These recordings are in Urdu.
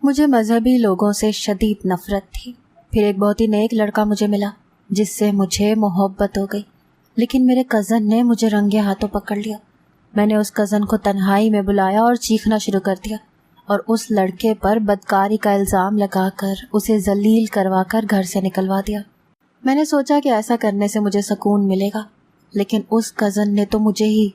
مجھے مذہبی لوگوں سے شدید نفرت تھی۔ پھر ایک بہت ہی نیک لڑکا مجھے ملا جس سے مجھے محبت ہو گئی، لیکن میرے کزن نے مجھے رنگے ہاتھوں پکڑ لیا۔ میں نے اس کزن کو تنہائی میں بلایا اور چیخنا شروع کر دیا اور اس لڑکے پر بدکاری کا الزام لگا کر اسے ذلیل کروا کر گھر سے نکلوا دیا۔ میں نے سوچا کہ ایسا کرنے سے مجھے سکون ملے گا، لیکن اس کزن نے تو مجھے ہی۔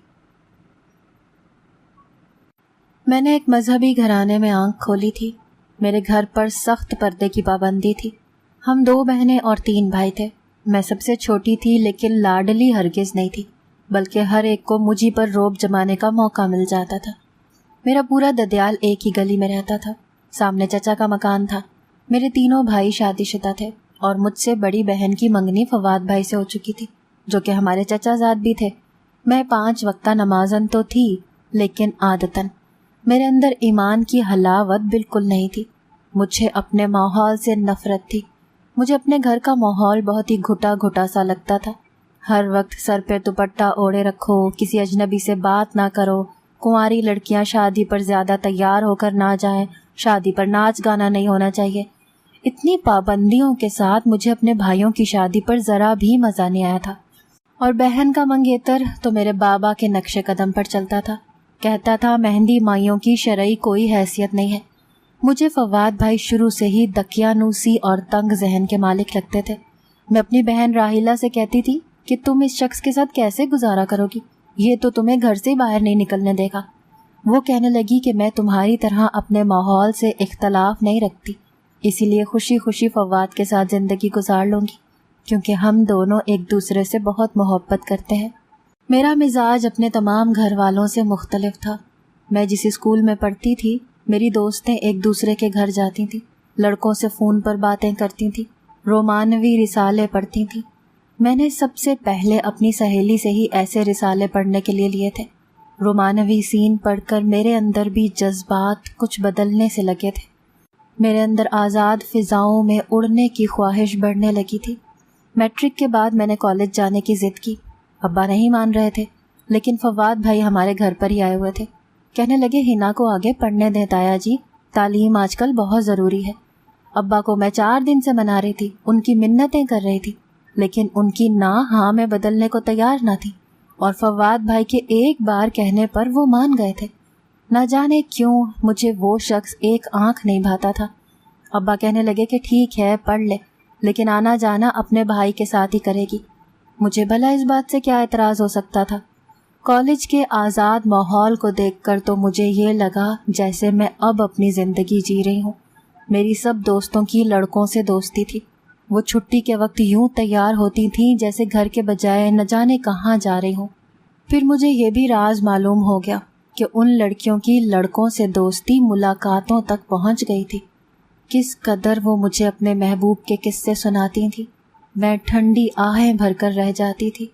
میں نے ایک مذہبی گھرانے میں آنکھ کھولی تھی۔ میرے گھر پر سخت پردے کی پابندی تھی۔ ہم 2 بہنیں اور 3 بھائی تھے۔ میں سب سے چھوٹی تھی، لیکن لاڈلی ہرگز نہیں تھی، بلکہ ہر ایک کو مجھی پر روب جمانے کا موقع مل جاتا تھا۔ میرا پورا ددیال ایک ہی گلی میں رہتا تھا۔ سامنے چچا کا مکان تھا۔ میرے تینوں بھائی شادی شدہ تھے اور مجھ سے بڑی بہن کی منگنی فواد بھائی سے ہو چکی تھی، جو کہ ہمارے چچا زاد بھی تھے۔ میں 5 وقتہ نمازن تو تھی، لیکن عادتاً میرے اندر ایمان کی حلاوت بالکل نہیں تھی۔ مجھے اپنے ماحول سے نفرت تھی۔ مجھے اپنے گھر کا ماحول بہت ہی گھٹا گھٹا سا لگتا تھا۔ ہر وقت سر پہ دوپٹہ اوڑھے رکھو، کسی اجنبی سے بات نہ کرو، کنواری لڑکیاں شادی پر زیادہ تیار ہو کر نہ جائیں، شادی پر ناچ گانا نہیں ہونا چاہیے۔ اتنی پابندیوں کے ساتھ مجھے اپنے بھائیوں کی شادی پر ذرا بھی مزہ نہیں آیا تھا۔ اور بہن کا منگیتر تو میرے بابا کے نقش قدم پر چلتا تھا۔ کہتا تھا مہندی مائیوں کی شرعی کوئی حیثیت نہیں ہے۔ مجھے فواد بھائی شروع سے ہی دقیانوسی اور تنگ ذہن کے مالک لگتے تھے۔ میں اپنی بہن راحیلہ سے کہتی تھی کہ تم اس شخص کے ساتھ کیسے گزارا کرو گی، یہ تو تمہیں گھر سے باہر نہیں نکلنے دے گا۔ وہ کہنے لگی کہ میں تمہاری طرح اپنے ماحول سے اختلاف نہیں رکھتی، اسی لیے خوشی خوشی فواد کے ساتھ زندگی گزار لوں گی، کیونکہ ہم دونوں ایک دوسرے سے بہت محبت کرتے ہیں۔ میرا مزاج اپنے تمام گھر والوں سے مختلف تھا۔ میں جس اسکول میں پڑھتی تھی، میری دوستیں ایک دوسرے کے گھر جاتی تھیں، لڑکوں سے فون پر باتیں کرتی تھیں، رومانوی رسالے پڑھتی تھیں۔ میں نے سب سے پہلے اپنی سہیلی سے ہی ایسے رسالے پڑھنے کے لیے تھے۔ رومانوی سین پڑھ کر میرے اندر بھی جذبات کچھ بدلنے سے لگے تھے۔ میرے اندر آزاد فضاؤں میں اڑنے کی خواہش بڑھنے لگی تھی۔ میٹرک کے بعد میں نے کالج جانے کی ضد کی۔ ابا نہیں مان رہے تھے، لیکن فواد بھائی ہمارے گھر پر ہی آئے ہوئے تھے۔ کہنے لگے ہنا کو آگے پڑھنے دیں تایا جی، تعلیم آج کل بہت ضروری ہے۔ ابا کو میں 4 دن سے منا رہی تھی، ان کی منتیں کر رہی تھی، لیکن ان کی نہ ہاں میں بدلنے کو تیار نہ تھی، اور فواد بھائی کے ایک بار کہنے پر وہ مان گئے تھے۔ نہ جانے کیوں مجھے وہ شخص ایک آنکھ نہیں بھاتا تھا۔ ابا کہنے لگے کہ ٹھیک ہے پڑھ لے، لیکن آنا جانا اپنے بھائی کے ساتھ ہی کرے گی۔ مجھے بھلا اس بات سے کیا اعتراض ہو سکتا تھا؟ کالج کے آزاد ماحول کو دیکھ کر تو مجھے یہ لگا جیسے میں اب اپنی زندگی جی رہی ہوں۔ میری سب دوستوں کی لڑکوں سے دوستی تھی۔ وہ چھٹی کے وقت یوں تیار ہوتی تھیں جیسے گھر کے بجائے نہ جانے کہاں جا رہی ہوں۔ پھر مجھے یہ بھی راز معلوم ہو گیا کہ ان لڑکیوں کی لڑکوں سے دوستی ملاقاتوں تک پہنچ گئی تھی۔ کس قدر وہ مجھے اپنے محبوب کے قصے سناتی تھیں، میں ٹھنڈی آہیں بھر کر رہ جاتی تھی۔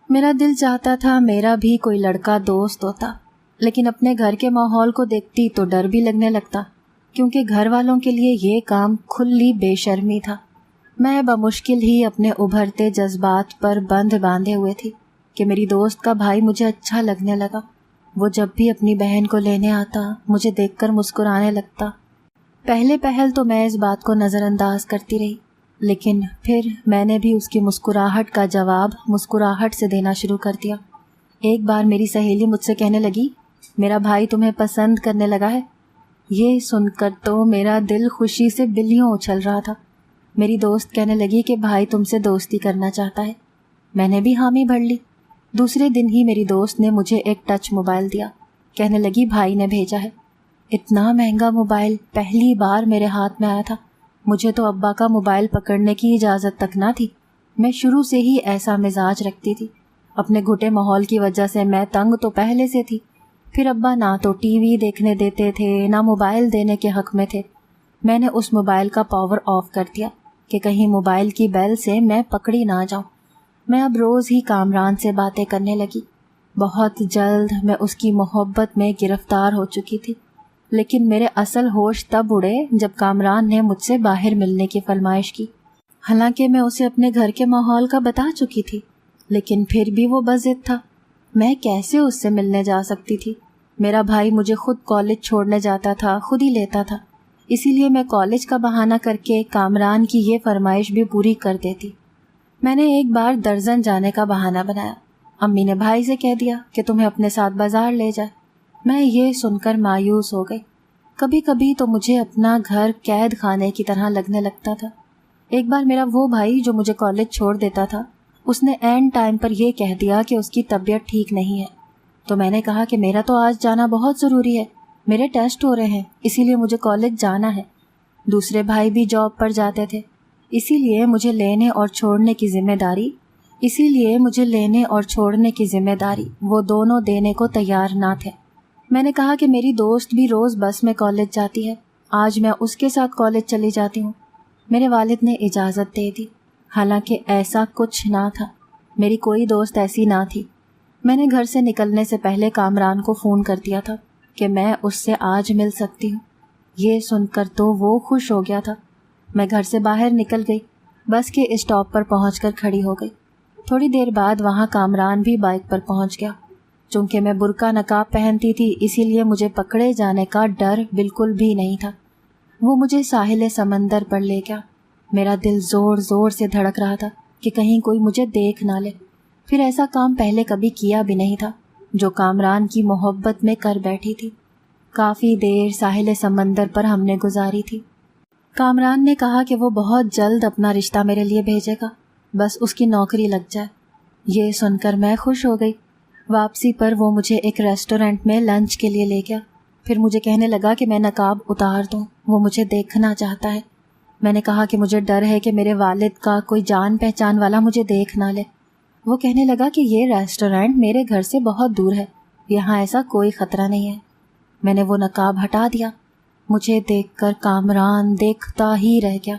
میرا دل چاہتا تھا میرا بھی کوئی لڑکا دوست ہوتا، لیکن اپنے گھر کے ماحول کو دیکھتی تو ڈر بھی لگنے لگتا، کیونکہ گھر والوں کے لیے یہ کام کھلی بے شرمی تھا۔ میں بمشکل ہی اپنے ابھرتے جذبات پر بند باندھے ہوئے تھی کہ میری دوست کا بھائی مجھے اچھا لگنے لگا۔ وہ جب بھی اپنی بہن کو لینے آتا مجھے دیکھ کر مسکرانے لگتا۔ پہلے پہل تو میں اس بات کو نظر انداز کرتی رہی، لیکن پھر میں نے بھی اس کی مسکراہٹ کا جواب مسکراہٹ سے دینا شروع کر دیا۔ ایک بار میری سہیلی مجھ سے کہنے لگی، میرا بھائی تمہیں پسند کرنے لگا ہے۔ یہ سن کر تو میرا دل خوشی سے بلیوں اچھل رہا تھا۔ میری دوست کہنے لگی کہ بھائی تم سے دوستی کرنا چاہتا ہے۔ میں نے بھی حامی بھر لی۔ دوسرے دن ہی میری دوست نے مجھے ایک ٹچ موبائل دیا۔ کہنے لگی بھائی نے بھیجا ہے۔ اتنا مہنگا موبائل پہلی بار میرے ہاتھ میں آیا تھا۔ مجھے تو ابا کا موبائل پکڑنے کی اجازت تک نہ تھی۔ میں شروع سے ہی ایسا مزاج رکھتی تھی۔ اپنے گھٹے ماحول کی وجہ سے میں تنگ تو پہلے سے تھی، پھر ابا نہ تو ٹی وی دیکھنے دیتے تھے نہ موبائل دینے کے حق میں تھے۔ میں نے اس موبائل کا پاور آف کر دیا کہ کہیں موبائل کی بیل سے میں پکڑی نہ جاؤں۔ میں اب روز ہی کامران سے باتیں کرنے لگی۔ بہت جلد میں اس کی محبت میں گرفتار ہو چکی تھی، لیکن میرے اصل ہوش تب اڑے جب کامران نے مجھ سے باہر ملنے کی فرمائش کی۔ حالانکہ میں اسے اپنے گھر کے ماحول کا بتا چکی تھی، لیکن پھر بھی وہ بضد تھا۔ میں کیسے اس سے ملنے جا سکتی تھی؟ میرا بھائی مجھے خود کالج چھوڑنے جاتا تھا، خود ہی لیتا تھا۔ اسی لیے میں کالج کا بہانہ کر کے کامران کی یہ فرمائش بھی پوری کر دیتی۔ میں نے ایک بار درزن جانے کا بہانہ بنایا۔ امی نے بھائی سے کہہ دیا کہ تمہیں اپنے ساتھ بازار لے جائے۔ میں یہ سن کر مایوس ہو گئی۔ کبھی کبھی تو مجھے اپنا گھر قید خانے کی طرح لگنے لگتا تھا۔ ایک بار میرا وہ بھائی جو مجھے کالج چھوڑ دیتا تھا، اس نے عین ٹائم پر یہ کہہ دیا کہ اس کی طبیعت ٹھیک نہیں ہے۔ تو میں نے کہا کہ میرا تو آج جانا بہت ضروری ہے، میرے ٹیسٹ ہو رہے ہیں، اسی لیے مجھے کالج جانا ہے۔ دوسرے بھائی بھی جاب پر جاتے تھے، اسی لیے مجھے لینے اور چھوڑنے کی ذمہ داری وہ دونوں دینے کو تیار نہ تھے۔ میں نے کہا کہ میری دوست بھی روز بس میں کالج جاتی ہے، آج میں اس کے ساتھ کالج چلی جاتی ہوں۔ میرے والد نے اجازت دے دی، حالانکہ ایسا کچھ نہ تھا، میری کوئی دوست ایسی نہ تھی۔ میں نے گھر سے نکلنے سے پہلے کامران کو فون کر دیا تھا کہ میں اس سے آج مل سکتی ہوں۔ یہ سن کر تو وہ خوش ہو گیا تھا۔ میں گھر سے باہر نکل گئی، بس کے اسٹاپ پر پہنچ کر کھڑی ہو گئی۔ تھوڑی دیر بعد وہاں کامران بھی بائک پر پہنچ گیا۔ چونکہ میں برقع نقاب پہنتی تھی، اسی لیے مجھے پکڑے جانے کا ڈر بالکل بھی نہیں تھا۔ وہ مجھے ساحل سمندر پر لے گیا۔ میرا دل زور زور سے دھڑک رہا تھا کہ کہیں کوئی مجھے دیکھ نہ لے۔ پھر ایسا کام پہلے کبھی کیا بھی نہیں تھا جو کامران کی محبت میں کر بیٹھی تھی۔ کافی دیر ساحل سمندر پر ہم نے گزاری تھی۔ کامران نے کہا کہ وہ بہت جلد اپنا رشتہ میرے لیے بھیجے گا، بس اس کی نوکری لگ جائے۔ یہ سن کر میں خوش ہو گئی۔ واپسی پر وہ مجھے ایک ریسٹورنٹ میں لنچ کے لیے لے گیا۔ پھر مجھے کہنے لگا کہ میں نقاب اتار دوں، وہ مجھے دیکھنا چاہتا ہے۔ میں نے کہا کہ مجھے ڈر ہے کہ میرے والد کا کوئی جان پہچان والا مجھے دیکھ نہ لے۔ وہ کہنے لگا کہ یہ ریسٹورنٹ میرے گھر سے بہت دور ہے، یہاں ایسا کوئی خطرہ نہیں ہے۔ میں نے وہ نقاب ہٹا دیا۔ مجھے دیکھ کر کامران دیکھتا ہی رہ گیا،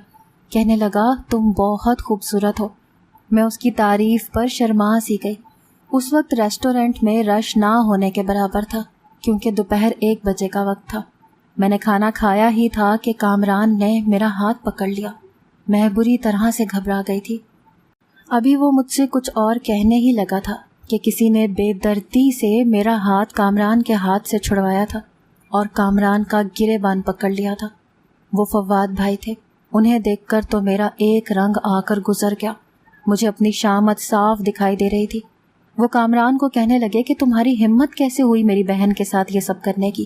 کہنے لگا تم بہت خوبصورت ہو۔ میں اس کی تعریف پر شرما سی گئی۔ اس وقت ریسٹورنٹ میں رش نہ ہونے کے برابر تھا، کیونکہ دوپہر 1 بجے کا وقت تھا۔ میں نے کھانا کھایا ہی تھا کہ کامران نے میرا ہاتھ پکڑ لیا۔ میں بری طرح سے گھبرا گئی تھی۔ ابھی وہ مجھ سے کچھ اور کہنے ہی لگا تھا کہ کسی نے بے دردی سے میرا ہاتھ کامران کے ہاتھ سے چھڑوایا تھا اور کامران کا گریبان پکڑ لیا تھا۔ وہ فواد بھائی تھے۔ انہیں دیکھ کر تو میرا ایک رنگ آ کر گزر گیا۔ مجھے اپنی شامت صاف دکھائی دے رہی تھی۔ وہ کامران کو کہنے لگے کہ تمہاری ہمت کیسے ہوئی میری بہن کے ساتھ یہ سب کرنے کی؟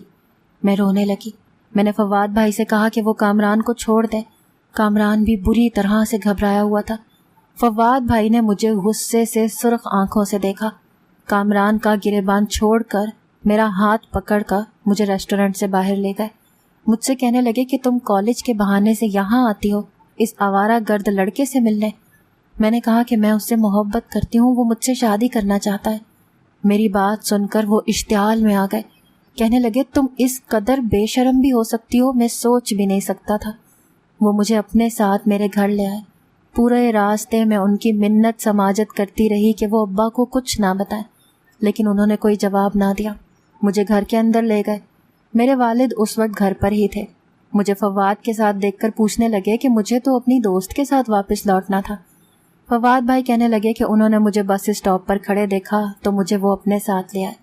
میں رونے لگی۔ میں نے فواد بھائی سے کہا کہ وہ کامران کو چھوڑ دیں۔ کامران بھی بری طرح سے گھبرایا ہوا تھا۔ فواد بھائی نے مجھے غصے سے سرخ آنکھوں سے دیکھا۔ کامران کا گریبان چھوڑ کر میرا ہاتھ پکڑ کر مجھے ریسٹورنٹ سے باہر لے گئے۔ مجھ سے کہنے لگے کہ تم کالج کے بہانے سے یہاں آتی ہو اس آوارہ گرد لڑکے سے ملنے۔ میں نے کہا کہ میں اس سے محبت کرتی ہوں، وہ مجھ سے شادی کرنا چاہتا ہے۔ میری بات سن کر وہ اشتعال میں آ گئے، کہنے لگے تم اس قدر بے شرم بھی ہو سکتی ہو، میں سوچ بھی نہیں سکتا تھا۔ وہ مجھے اپنے ساتھ میرے گھر لے آئے۔ پورے راستے میں ان کی منت سماجت کرتی رہی کہ وہ ابا کو کچھ نہ بتائیں، لیکن انہوں نے کوئی جواب نہ دیا۔ مجھے گھر کے اندر لے گئے۔ میرے والد اس وقت گھر پر ہی تھے۔ مجھے فواد کے ساتھ دیکھ کر پوچھنے لگے کہ مجھے تو اپنی دوست کے ساتھ واپس لوٹنا تھا۔ فواد بھائی کہنے لگے کہ انہوں نے مجھے بس اسٹاپ پر کھڑے دیکھا تو مجھے وہ اپنے ساتھ لے آئے۔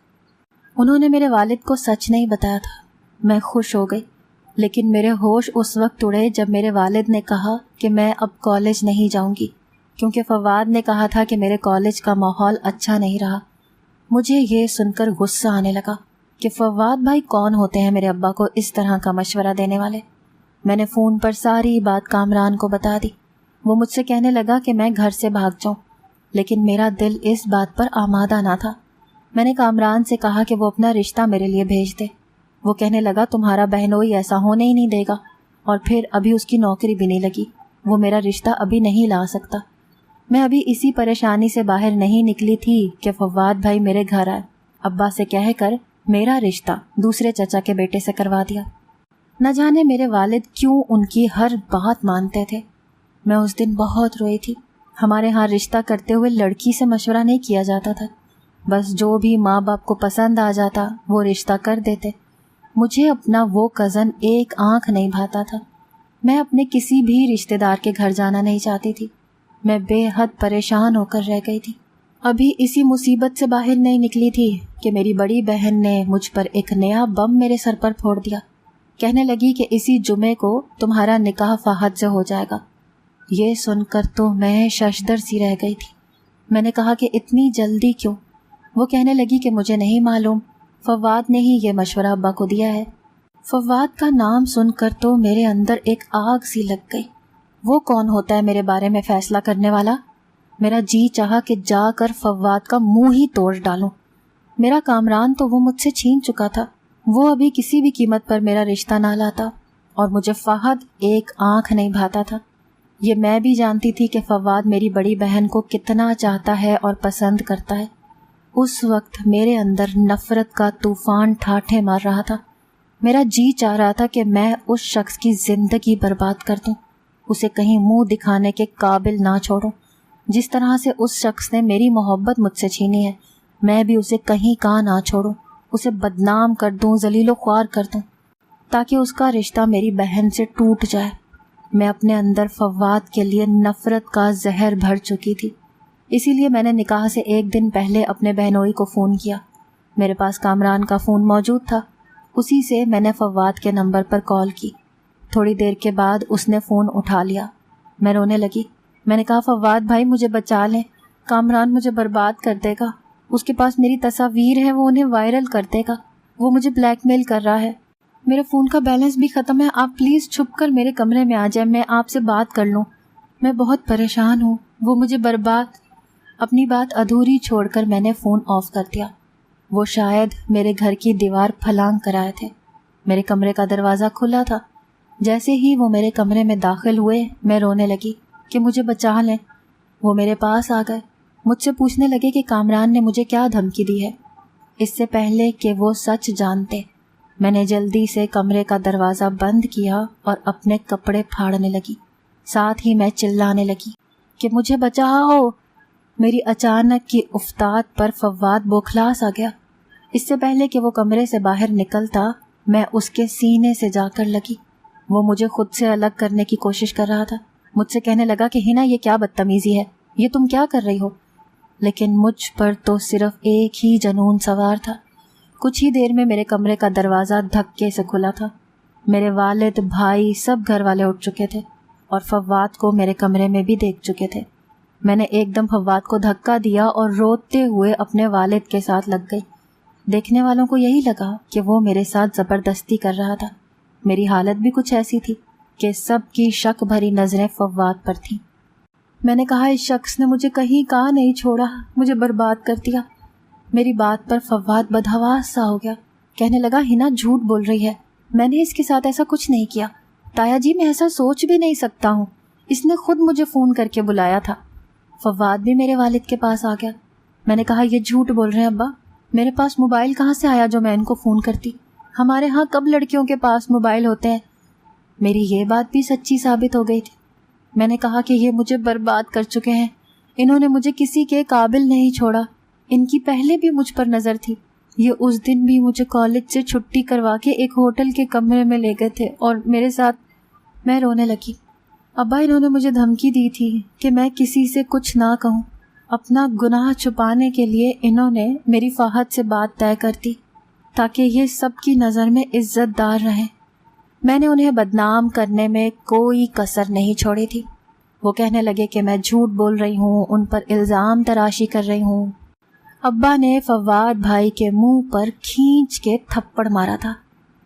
انہوں نے میرے والد کو سچ نہیں بتایا تھا۔ میں خوش ہو گئی، لیکن میرے ہوش اس وقت اڑے جب میرے والد نے کہا کہ میں اب کالج نہیں جاؤں گی، کیونکہ فواد نے کہا تھا کہ میرے کالج کا ماحول اچھا نہیں رہا۔ مجھے یہ سن کر غصہ آنے لگا کہ فواد بھائی کون ہوتے ہیں میرے ابا کو اس طرح کا مشورہ دینے والے۔ میں نے فون پر ساری بات کامران کو بتا دی۔ وہ مجھ سے کہنے لگا کہ میں گھر سے بھاگ جاؤں، لیکن میرا دل اس بات پر آمادہ نہ تھا۔ میں نے کامران سے کہا کہ وہ اپنا رشتہ میرے لیے بھیج دے۔ وہ کہنے لگا تمہارا بہنوئی ایسا ہونے ہی نہیں دے گا، اور پھر ابھی اس کی نوکری بھی نہیں لگی، وہ میرا رشتہ ابھی نہیں لا سکتا۔ میں ابھی اسی پریشانی سے باہر نہیں نکلی تھی کہ فواد بھائی میرے گھر آئے، ابا سے کہہ کر میرا رشتہ دوسرے چچا کے بیٹے سے کروا دیا۔ نہ جانے میرے والد کیوں ان کی ہر بات مانتے تھے۔ میں اس دن بہت روئی تھی۔ ہمارے ہاں رشتہ کرتے ہوئے لڑکی سے مشورہ نہیں کیا جاتا تھا، بس جو بھی ماں باپ کو پسند آ جاتا وہ رشتہ کر دیتے۔ مجھے اپنا وہ کزن ایک آنکھ نہیں بھاتا تھا۔ میں اپنے کسی بھی رشتہ دار کے گھر جانا نہیں چاہتی تھی۔ میں بے حد پریشان ہو کر رہ گئی تھی۔ ابھی اسی مصیبت سے باہر نہیں نکلی تھی کہ میری بڑی بہن نے مجھ پر ایک نیا بم میرے سر پر پھوڑ دیا۔ کہنے لگی کہ اسی جمعے کو تمہارا نکاح فہد سے ہو جائے گا۔ یہ سن کر تو میں ششدر سی رہ گئی تھی۔ میں نے کہا کہ اتنی جلدی کیوں؟ وہ کہنے لگی کہ مجھے نہیں معلوم، فواد نے ہی یہ مشورہ ابا کو دیا ہے۔ فواد کا نام سن کر تو میرے اندر ایک آگ سی لگ گئی۔ وہ کون ہوتا ہے میرے بارے میں فیصلہ کرنے والا؟ میرا جی چاہا کہ جا کر فواد کا منہ ہی توڑ ڈالوں۔ میرا کامران تو وہ مجھ سے چھین چکا تھا، وہ ابھی کسی بھی قیمت پر میرا رشتہ نہ لاتا، اور مجھے فہد ایک آنکھ نہیں بھاتا تھا۔ یہ میں بھی جانتی تھی کہ فواد میری بڑی بہن کو کتنا چاہتا ہے اور پسند کرتا ہے۔ اس وقت میرے اندر نفرت کا طوفان ٹھاٹھے مار رہا تھا۔ میرا جی چاہ رہا تھا کہ میں اس شخص کی زندگی برباد کر دوں، اسے کہیں منہ دکھانے کے قابل نہ چھوڑوں۔ جس طرح سے اس شخص نے میری محبت مجھ سے چھینی ہے، میں بھی اسے کہیں کا نہ چھوڑوں، اسے بدنام کر دوں، ذلیل و خوار کر دوں، تاکہ اس کا رشتہ میری بہن سے ٹوٹ جائے۔ میں اپنے اندر فواد کے لیے نفرت کا زہر بھر چکی تھی، اسی لیے میں نے نکاح سے ایک دن پہلے اپنے بہنوئی کو فون کیا۔ میرے پاس کامران کا فون موجود تھا، اسی سے میں نے فواد کے نمبر پر کال کی۔ تھوڑی دیر کے بعد اس نے فون اٹھا لیا۔ میں رونے لگی۔ میں نے کہا فواد بھائی مجھے بچا لیں، کامران مجھے برباد کر دے گا، اس کے پاس میری تصاویر ہیں، وہ انہیں وائرل کر دے گا، وہ مجھے بلیک میل کر رہا ہے، میرے فون کا بیلنس بھی ختم ہے، آپ پلیز چھپ کر میرے کمرے میں آ جائیں، میں آپ سے بات کر لوں، میں بہت پریشان ہوں، وہ مجھے برباد۔ اپنی بات ادھوری چھوڑ کر میں نے فون آف کر دیا۔ وہ شاید میرے گھر کی دیوار پھلانگ کر آئے تھے۔ میرے کمرے کا دروازہ کھلا تھا۔ جیسے ہی وہ میرے کمرے میں داخل ہوئے میں رونے لگی کہ مجھے بچا لیں۔ وہ میرے پاس آ گئے، مجھ سے پوچھنے لگے کہ کامران نے مجھے کیا دھمکی دی ہے۔ اس سے پہلے کہ وہ سچ جانتے، میں نے جلدی سے کمرے کا دروازہ بند کیا اور اپنے کپڑے پھاڑنے لگی، ساتھ ہی میں چلانے لگی کہ مجھے بچاؤ۔ میری اچانک کی افتاد پر فواد بوکھلاس آ گیا۔ اس سے پہلے کہ وہ کمرے سے باہر نکلتا میں اس کے سینے سے جا کر لگی۔ وہ مجھے خود سے الگ کرنے کی کوشش کر رہا تھا، مجھ سے کہنے لگا کہ ہنا یہ کیا بدتمیزی ہے، یہ تم کیا کر رہی ہو؟ لیکن مجھ پر تو صرف ایک ہی جنون سوار تھا۔ کچھ ہی دیر میں میرے کمرے کا دروازہ دھکے سے کھلا تھا۔ میرے والد، بھائی، سب گھر والے اٹھ چکے تھے اور فواد کو میرے کمرے میں بھی دیکھ چکے تھے۔ میں نے ایک دم فواد کو دھکا دیا اور روتے ہوئے اپنے والد کے ساتھ لگ گئی۔ دیکھنے والوں کو یہی لگا کہ وہ میرے ساتھ زبردستی کر رہا تھا۔ میری حالت بھی کچھ ایسی تھی کہ سب کی شک بھری نظریں فواد پر تھیں۔ میں نے کہا اس شخص نے مجھے کہیں کا نہیں چھوڑا، مجھے برباد کر دیا۔ میری بات پر فواد بدحواس سا ہو گیا، کہنے لگا ہنا جھوٹ بول رہی ہے، میں نے اس کے ساتھ ایسا کچھ نہیں کیا، تایا جی میں ایسا سوچ بھی نہیں سکتا ہوں، اس نے خود مجھے فون کر کے بلایا تھا۔ فواد بھی میرے والد کے پاس آ گیا۔ میں نے کہا یہ جھوٹ بول رہے ہیں ابا، میرے پاس موبائل کہاں سے آیا جو میں ان کو فون کرتی؟ ہمارے ہاں کب لڑکیوں کے پاس موبائل ہوتے ہیں؟ میری یہ بات بھی سچی ثابت ہو گئی تھی۔ میں نے کہا کہ یہ مجھے برباد کر چکے ہیں، انہوں نے مجھے کسی کے قابل نہیں چھوڑا، ان کی پہلے بھی مجھ پر نظر تھی، یہ اس دن بھی مجھے کالج سے چھٹی کروا کے ایک ہوٹل کے کمرے میں لے گئے تھے اور میرے ساتھ۔ میں رونے لگی۔ ابا انہوں نے مجھے دھمکی دی تھی کہ میں کسی سے کچھ نہ کہوں، اپنا گناہ چھپانے کے لیے انہوں نے میری فہد سے بات طے کر دی تاکہ یہ سب کی نظر میں عزت دار رہیں۔ میں نے انہیں بدنام کرنے میں کوئی کسر نہیں چھوڑی تھی۔ وہ کہنے لگے کہ میں جھوٹ بول رہی ہوں، ان پر الزام تراشی کر رہی ہوں۔ ابا نے فواد بھائی کے منہ پر کھینچ کے تھپڑ مارا تھا،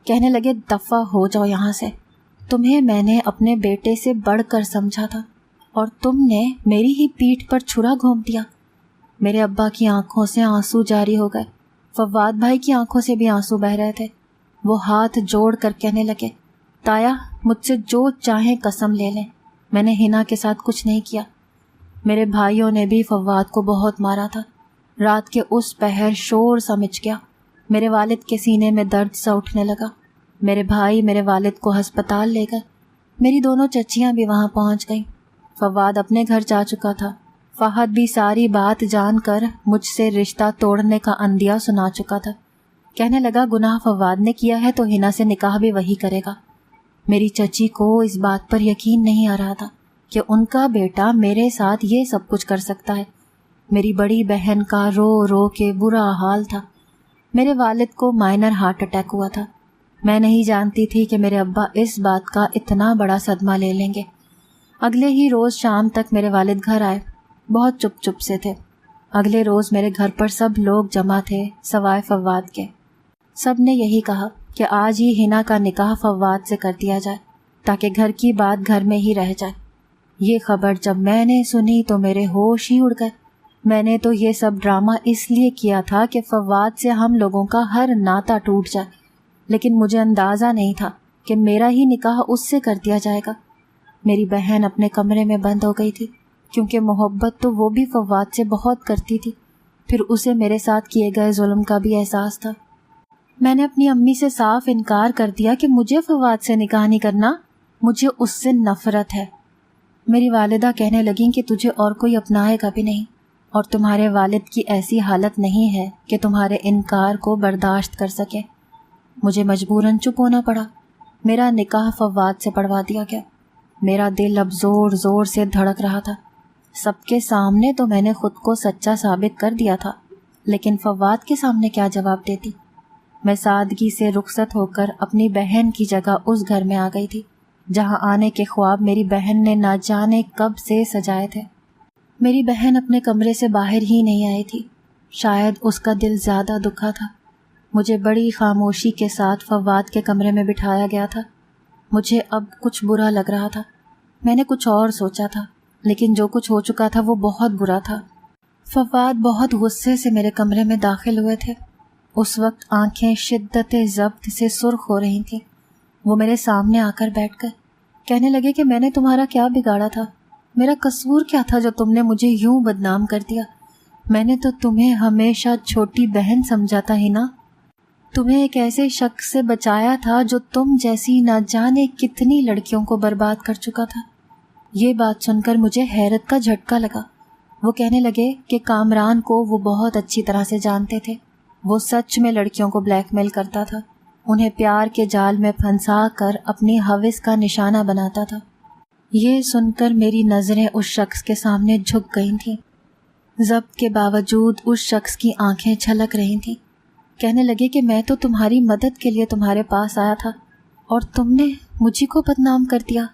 کہنے لگے دفع ہو جاؤ یہاں سے، تمہیں میں نے اپنے بیٹے سے بڑھ کر سمجھا تھا اور تم نے میری ہی پیٹھ پر چھرا گھونپ دیا۔ میرے ابا کی آنکھوں سے آنسو جاری ہو گئے، فواد بھائی کی آنکھوں سے بھی آنسو بہہ رہے تھے۔ وہ ہاتھ جوڑ کر کہنے لگے تایا مجھ سے جو چاہیں قسم لے لیں، میں نے ہنا کے ساتھ کچھ نہیں کیا۔ میرے بھائیوں نے بھی فواد کو بہت مارا تھا۔ رات کے اس پہر شور سا مچ گیا، میرے والد کے سینے میں درد سا اٹھنے لگا۔ میرے بھائی میرے والد کو ہسپتال لے گئے، میری دونوں چچیاں بھی وہاں پہنچ گئیں۔ فواد اپنے گھر جا چکا تھا، فہد بھی ساری بات جان کر مجھ سے رشتہ توڑنے کا اندیہ سنا چکا تھا۔ کہنے لگا گناہ فواد نے کیا ہے تو ہنا سے نکاح بھی وہی کرے گا۔ میری چچی کو اس بات پر یقین نہیں آ رہا تھا کہ ان کا بیٹا میرے ساتھ یہ سب کچھ کر سکتا ہے۔ میری بڑی بہن کا رو رو کے برا حال تھا۔ میرے والد کو مائنر ہارٹ اٹیک ہوا تھا۔ میں نہیں جانتی تھی کہ میرے ابا اس بات کا اتنا بڑا صدمہ لے لیں گے۔ اگلے ہی روز شام تک میرے والد گھر آئے، بہت چپ چپ سے تھے۔ اگلے روز میرے گھر پر سب لوگ جمع تھے سوائے فواد کے۔ سب نے یہی کہا کہ آج ہی ہنا کا نکاح فواد سے کر دیا جائے تاکہ گھر کی بات گھر میں ہی رہ جائے۔ یہ خبر جب میں نے سنی تو میرے ہوش ہی اڑ گئے۔ میں نے تو یہ سب ڈرامہ اس لیے کیا تھا کہ فواد سے ہم لوگوں کا ہر ناطہ ٹوٹ جائے، لیکن مجھے اندازہ نہیں تھا کہ میرا ہی نکاح اس سے کر دیا جائے گا۔ میری بہن اپنے کمرے میں بند ہو گئی تھی، کیونکہ محبت تو وہ بھی فواد سے بہت کرتی تھی، پھر اسے میرے ساتھ کیے گئے ظلم کا بھی احساس تھا۔ میں نے اپنی امی سے صاف انکار کر دیا کہ مجھے فواد سے نکاح نہیں کرنا، مجھے اس سے نفرت ہے۔ میری والدہ کہنے لگیں کہ تجھے اور کوئی اپنائے گا بھی نہیں، اور تمہارے والد کی ایسی حالت نہیں ہے کہ تمہارے انکار کو برداشت کر سکے۔ مجھے مجبوراً چپ ہونا پڑا۔ میرا نکاح فواد سے پڑھوا دیا گیا۔ میرا دل اب زور زور سے دھڑک رہا تھا۔ سب کے سامنے تو میں نے خود کو سچا ثابت کر دیا تھا، لیکن فواد کے سامنے کیا جواب دیتی؟ میں سادگی سے رخصت ہو کر اپنی بہن کی جگہ اس گھر میں آ گئی تھی جہاں آنے کے خواب میری بہن نے نہ جانے کب سے سجائے تھے۔ میری بہن اپنے کمرے سے باہر ہی نہیں آئی تھی، شاید اس کا دل زیادہ دکھا تھا۔ مجھے بڑی خاموشی کے ساتھ فواد کے کمرے میں بٹھایا گیا تھا۔ مجھے اب کچھ برا لگ رہا تھا۔ میں نے کچھ اور سوچا تھا، لیکن جو کچھ ہو چکا تھا وہ بہت برا تھا۔ فواد بہت غصے سے میرے کمرے میں داخل ہوئے تھے۔ اس وقت آنکھیں شدت ضبط سے سرخ ہو رہی تھیں۔ وہ میرے سامنے آ کر بیٹھ گئے، کہنے لگے کہ میں نے تمہارا کیا بگاڑا تھا؟ میرا قصور کیا تھا جو تم نے مجھے یوں بدنام کر دیا؟ میں نے تو تمہیں ہمیشہ چھوٹی بہن سمجھا تھا ہی نا۔ تمہیں ایک ایسے شخص سے بچایا تھا جو تم جیسی نہ جانے کتنی لڑکیوں کو برباد کر چکا تھا۔ یہ بات سن کر مجھے حیرت کا جھٹکا لگا۔ وہ کہنے لگے کہ کامران کو وہ بہت اچھی طرح سے جانتے تھے۔ وہ سچ میں لڑکیوں کو بلیک میل کرتا تھا، انہیں پیار کے جال میں پھنسا کر اپنی ہوس کا نشانہ بناتا تھا۔ یہ سن کر میری نظریں اس شخص کے سامنے جھک گئی تھیں۔ ضبط کے باوجود اس شخص کی آنکھیں چھلک رہی تھیں۔ کہنے لگے کہ میں تو تمہاری مدد کے لیے تمہارے پاس آیا تھا اور تم نے مجھے کو بدنام کر دیا۔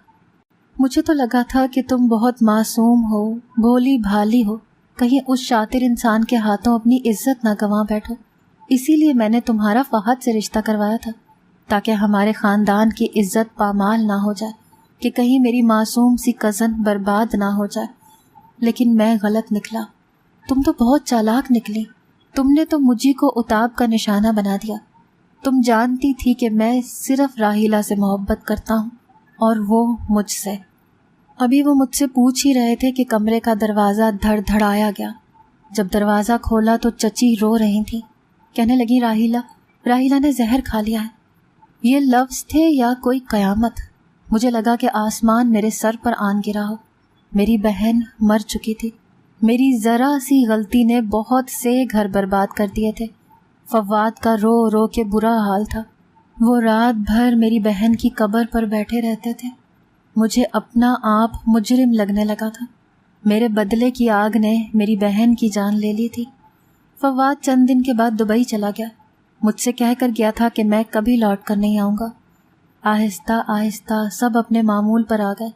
مجھے تو لگا تھا کہ تم بہت معصوم ہو، بھولی بھالی ہو، کہیں اس شاطر انسان کے ہاتھوں اپنی عزت نہ گنوا بیٹھو۔ اسی لیے میں نے تمہارا فہد سے رشتہ کروایا تھا تاکہ ہمارے خاندان کی عزت پامال نہ ہو جائے، کہ کہیں میری معصوم سی کزن برباد نہ ہو جائے۔ لیکن میں غلط نکلا، تم تو بہت چالاک نکلی۔ تم نے تو مجھے کو عتاب کا نشانہ بنا دیا۔ تم جانتی تھی کہ میں صرف راحیلہ سے محبت کرتا ہوں اور وہ مجھ سے۔ ابھی وہ مجھ سے پوچھ ہی رہے تھے کہ کمرے کا دروازہ دھڑ دھڑایا گیا۔ جب دروازہ کھولا تو چچی رو رہی تھی، کہنے لگی راحیلہ نے زہر کھا لیا ہے۔ یہ لفظ تھے یا کوئی قیامت؟ مجھے لگا کہ آسمان میرے سر پر آن گرا ہو۔ میری بہن مر چکی تھی۔ میری ذرا سی غلطی نے بہت سے گھر برباد کر دیے تھے۔ فواد کا رو رو کے برا حال تھا۔ وہ رات بھر میری بہن کی قبر پر بیٹھے رہتے تھے۔ مجھے اپنا آپ مجرم لگنے لگا تھا۔ میرے بدلے کی آگ نے میری بہن کی جان لے لی تھی۔ فواد چند دن کے بعد دبئی چلا گیا۔ مجھ سے کہہ کر گیا تھا کہ میں کبھی لوٹ کر نہیں آؤں گا۔ آہستہ آہستہ سب اپنے معمول پر آ گئے۔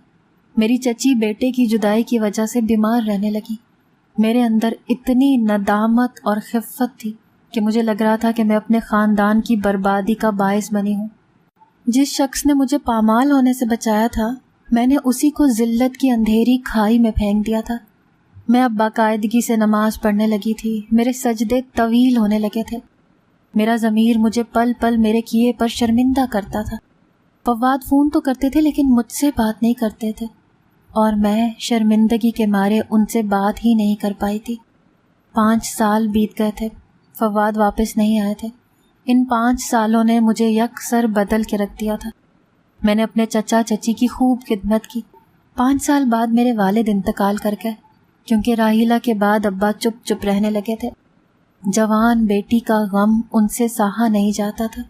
میری چچی بیٹے کی جدائی کی وجہ سے بیمار رہنے لگی۔ میرے اندر اتنی ندامت اور خفت تھی کہ مجھے لگ رہا تھا کہ میں اپنے خاندان کی بربادی کا باعث بنی ہوں۔ جس شخص نے مجھے پامال ہونے سے بچایا تھا، میں نے اسی کو ذلت کی اندھیری کھائی میں پھینک دیا تھا۔ میں اب باقاعدگی سے نماز پڑھنے لگی تھی۔ میرے سجدے طویل ہونے لگے تھے۔ میرا ضمیر مجھے پل پل میرے کیے پر شرمندہ کرتا تھا۔ فواد فون تو کرتے تھے لیکن مجھ سے بات نہیں کرتے تھے، اور میں شرمندگی کے مارے ان سے بات ہی نہیں کر پائی تھی۔ 5 سال بیت گئے تھے، فواد واپس نہیں آئے تھے۔ ان 5 سالوں نے مجھے یکسر بدل کے رکھ دیا تھا۔ میں نے اپنے چچا چچی کی خوب خدمت کی۔ 5 سال بعد میرے والد انتقال کر گئے، کیونکہ راحیلہ کے بعد ابا چپ چپ رہنے لگے تھے۔ جوان بیٹی کا غم ان سے سہا نہیں جاتا تھا۔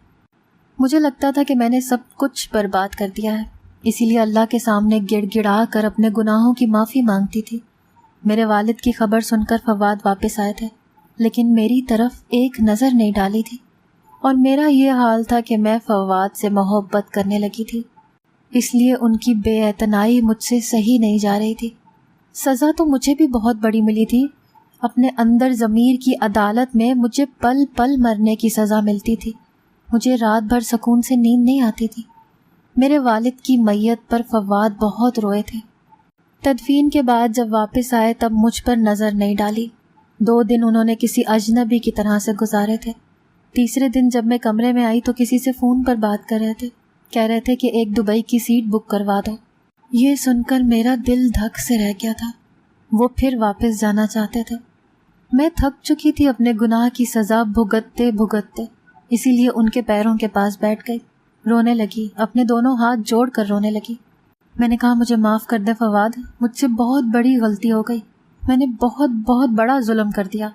مجھے لگتا تھا کہ میں نے سب کچھ برباد کر دیا ہے، اسی لیے اللہ کے سامنے گڑ گڑا کر اپنے گناہوں کی معافی مانگتی تھی۔ میرے والد کی خبر سن کر فواد واپس آئے تھے، لیکن میری طرف ایک نظر نہیں ڈالی تھی۔ اور میرا یہ حال تھا کہ میں فواد سے محبت کرنے لگی تھی، اس لیے ان کی بے اعتنائی مجھ سے صحیح نہیں جا رہی تھی۔ سزا تو مجھے بھی بہت بڑی ملی تھی، اپنے اندر ضمیر کی عدالت میں مجھے پل پل مرنے کی سزا ملتی تھی، مجھے رات بھر سکون سے نیند نہیں آتی تھی۔ میرے والد کی میت پر فواد بہت روئے تھے۔ تدفین کے بعد جب واپس آئے تب مجھ پر نظر نہیں ڈالی۔ 2 دن انہوں نے کسی اجنبی کی طرح سے گزارے تھے۔ تیسرے دن جب میں کمرے میں آئی تو کسی سے فون پر بات کر رہے تھے، کہہ رہے تھے کہ ایک دبئی کی سیٹ بک کروا دو۔ یہ سن کر میرا دل دھک سے رہ گیا تھا۔ وہ پھر واپس جانا چاہتے تھے۔ میں تھک چکی تھی اپنے گناہ کی سزا بھگتتے بھگتتے، اسی لیے ان کے پیروں کے پاس بیٹھ گئی، رونے لگی، اپنے دونوں ہاتھ جوڑ کر رونے لگی۔ میں نے کہا مجھے معاف کر دے فواد، مجھ سے بہت بڑی غلطی ہو گئی، میں نے بہت بہت بڑا ظلم کر دیا،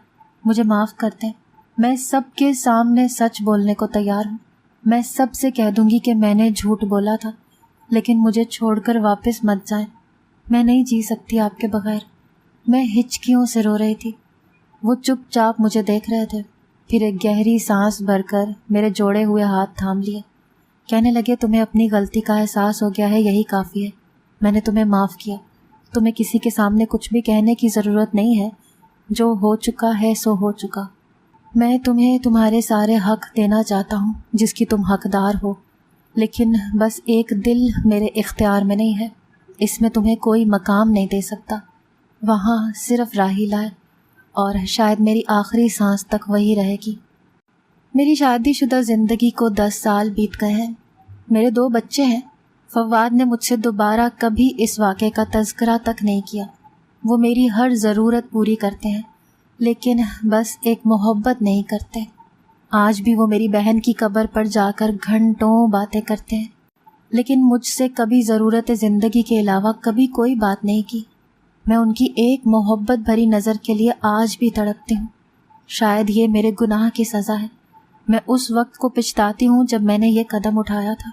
مجھے معاف کر دیں۔ میں سب کے سامنے سچ بولنے کو تیار ہوں، میں سب سے کہہ دوں گی کہ میں نے جھوٹ بولا تھا، لیکن مجھے چھوڑ کر واپس مت جائیں، میں نہیں جی سکتی آپ کے بغیر۔ میں ہچکیوں سے رو رہی تھی۔ وہ چپ چاپ مجھے دیکھ رہے تھے، پھر ایک گہری سانس بھر کر میرے جوڑے ہوئے ہاتھ تھام لیے، کہنے لگے تمہیں اپنی غلطی کا احساس ہو گیا ہے، یہی کافی ہے، میں نے تمہیں معاف کیا، تمہیں کسی کے سامنے کچھ بھی کہنے کی ضرورت نہیں ہے، جو ہو چکا ہے سو ہو چکا۔ میں تمہیں تمہارے سارے حق دینا چاہتا ہوں جس کی تم حقدار ہو، لیکن بس ایک دل میرے اختیار میں نہیں ہے، اس میں تمہیں کوئی مقام نہیں دے سکتا، وہاں صرف راحیلہ ہے، اور شاید میری آخری سانس تک وہی رہے گی۔ میری شادی شدہ زندگی کو 10 سال بیت گئے ہیں، میرے 2 بچے ہیں۔ فواد نے مجھ سے دوبارہ کبھی اس واقعے کا تذکرہ تک نہیں کیا۔ وہ میری ہر ضرورت پوری کرتے ہیں، لیکن بس ایک محبت نہیں کرتے۔ آج بھی وہ میری بہن کی قبر پر جا کر گھنٹوں باتیں کرتے ہیں، لیکن مجھ سے کبھی ضرورت زندگی کے علاوہ کبھی کوئی بات نہیں کی۔ میں ان کی ایک محبت بھری نظر کے لیے آج بھی تڑپتی ہوں۔ شاید یہ میرے گناہ کی سزا ہے۔ میں اس وقت کو پچھتاتی ہوں جب میں نے یہ قدم اٹھایا تھا۔